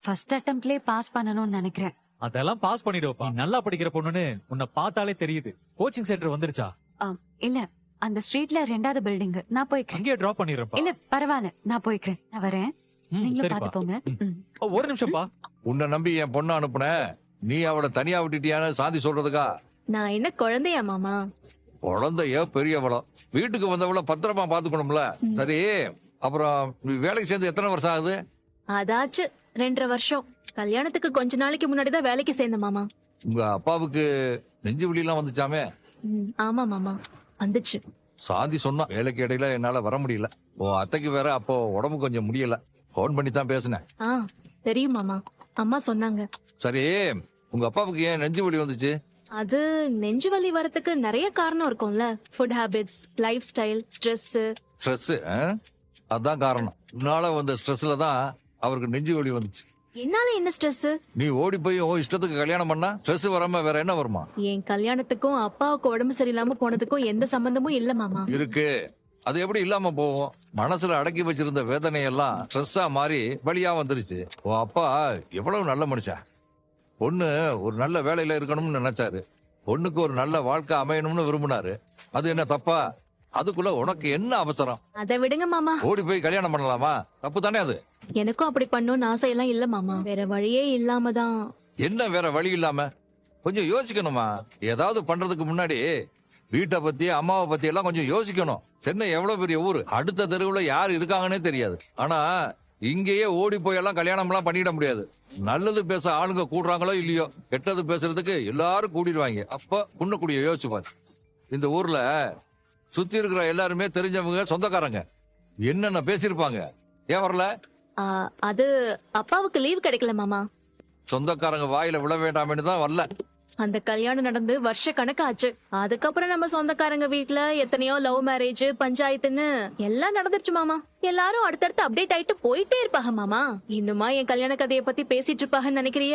First அட்டெம்ப்ட்லயே pass பண்ணணும்னு நினைக்கிறேன். அதெல்லாம் பாஸ் பண்ணிடுவப்பா. நீ நல்லா படிக்கிற பொண்ணுன்னு உன்னை பார்த்தாலே தெரியுது. கோச்சிங் சென்டர் வந்துருச்சா? இல்ல, அந்த ஸ்ட்ரீட்ல 2வது பில்டிங். நான் போய்க்கிறேன். அங்கேயே டிராப் பண்ணிடுறப்பா. இல்ல பரவாயில்ல, நான் போய்க்கிறேன். நான் வரேன். நீங்களும் பாத்து போங்க. ஒரு நிமிஷம்ப்பா. உன்னை நம்பி என் பொண்ணு அனுப்புன, நீ அவளை தனியா விட்டுட்டியான்னு சாந்தி சொல்றதுக்கா? நான் என்ன குழந்தையா மாமா? குழந்தைய பெரியவளோ, வீட்டுக்கு வந்தவள பத்திரமா பாத்துக்கணும்ல. சரி, அப்புறம் நீ வேலைக்கு சேர்ந்து எத்தனை வருஷம் ஆகுது? அதாச்சு 2.5 வருஷம். கல்யாணத்துக்கு கொஞ்ச நாளைக்கு முன்னாடிதான் வேலைக்கு சேர்ந்த மாமா. உங்க அப்பாவுக்கு நெஞ்சு வலி எல்லாம் வந்துச்சாமே? ஆமா மாமா, வந்துச்சு. சாந்தி சொன்னா வேலைக்கு இடையில என்னால வர முடியல. உன் அத்தைக்கு வேற அப்போ உடம்பு கொஞ்சம் முடியல. போன் பண்ணி தான் பேசினேன். தெரியும் மாமா, அம்மா சொன்னாங்க. சரி, உங்க அப்பாவுக்கு ஏன் நெஞ்சு வலி வந்துச்சு? அது நெஞ்சு வலி வரதுக்கு நிறைய காரணம் இருக்கும்ல. Food habits, life style, stress. Stress அதான் காரணம். உன்னால வந்த ஸ்ட்ரெஸ்ல தான் அவருக்கு நெஞ்சு வலி வந்துச்சு. என்னால என்ன ஸ்ட்ரெஸ்? நீ ஓடி போய் உன் இஷ்டத்துக்கு கல்யாணம் பண்ணா ஸ்ட்ரெஸ் வராம வேற என்ன வருமா? என் கல்யாணத்துக்கும் அப்பாவுக்கு உடம்பு சரியில்லாம போனதுக்கும் எந்த சம்பந்தமும் இல்ல மாமா. இருக்கு. அது எப்படி இல்லாம போகும்? மனசுல அடக்கி வச்சிருந்த வேதனையெல்லாம் ஸ்ட்ரெஸ்ஸா மாறி வழியா வந்துருச்சு. உன் அப்பா எவ்வளவு நல்ல மனுஷன். பொண்ணு ஒரு நல்ல வேலையில இருக்கணும்னு நினைச்சாரு. பொண்ணுக்கு ஒரு நல்ல வாழ்க்கை அமையணும்னு விரும்பினாரு. அது என்ன தப்பா? அதுக்குள்ள உனக்கு என்ன அவசரம்? அதை விடுங்க மாமா. ஓடி போய் கல்யாணம் பண்ணலாமா? தப்பு தானே அது. எனக்கும் அப்படி பண்ணணும்னு ஆசையெல்லாம் இல்ல மாமா. வேற வழியே இல்லாம தான். என்ன வேற வழி இல்லாம? கொஞ்சம் யோசிக்கணுமா? ஏதாவது பண்றதுக்கு முன்னாடி வீட்டை பத்தி அம்மாவை பத்தி எல்லாம் கொஞ்சம் யோசிக்கணும். சென்னை எவ்வளவு பெரிய ஊரு. அடுத்த தெருவுல யார் இருக்காங்கன்னே தெரியாது. ஆனா இங்கேயே ஓடி போய் எல்லாம் கல்யாணம் எல்லாம் பண்ணிட முடியாது. நல்லது பேச ஆளுங்க கூடுறாங்களோ இல்லையோ, கெட்டது பேசுறதுக்கு எல்லாரும் கூடிடுவாங்க. அப்ப புண்ணக்கூடிய யோசிச்சு பாரு. இந்த ஊர்ல சுத்தி இருக்கிற எல்லாருமே தெரிஞ்சவங்க, சொந்தக்காரங்க. என்னென்ன பேசிருப்பாங்க. ஏன் வரல? அது அப்பாவுக்கு லீவ் கிடைக்கல மாமா. சொந்தக்காரங்க வாயில விழ வேண்டாம்னு தான் வரல. அந்த கல்யாணம் நடந்து வருஷ கணக்காச்சு. அதுக்கப்புறம் நம்ம சொந்தக்காரங்க வீட்டுல எத்தனையோ லவ் மேரேஜ், பஞ்சாயத்துன்னு எல்லாம் நடந்துருச்சு மாமா. எல்லாரும் அடுத்தடுத்து அப்டேட் ஆயிட்டு போயிட்டே இருப்பாங்க மாமா. இன்னுமா என் கல்யாண கதையை பத்தி பேசிட்டு இருப்பாங்கன்னு நினைக்கிறிய?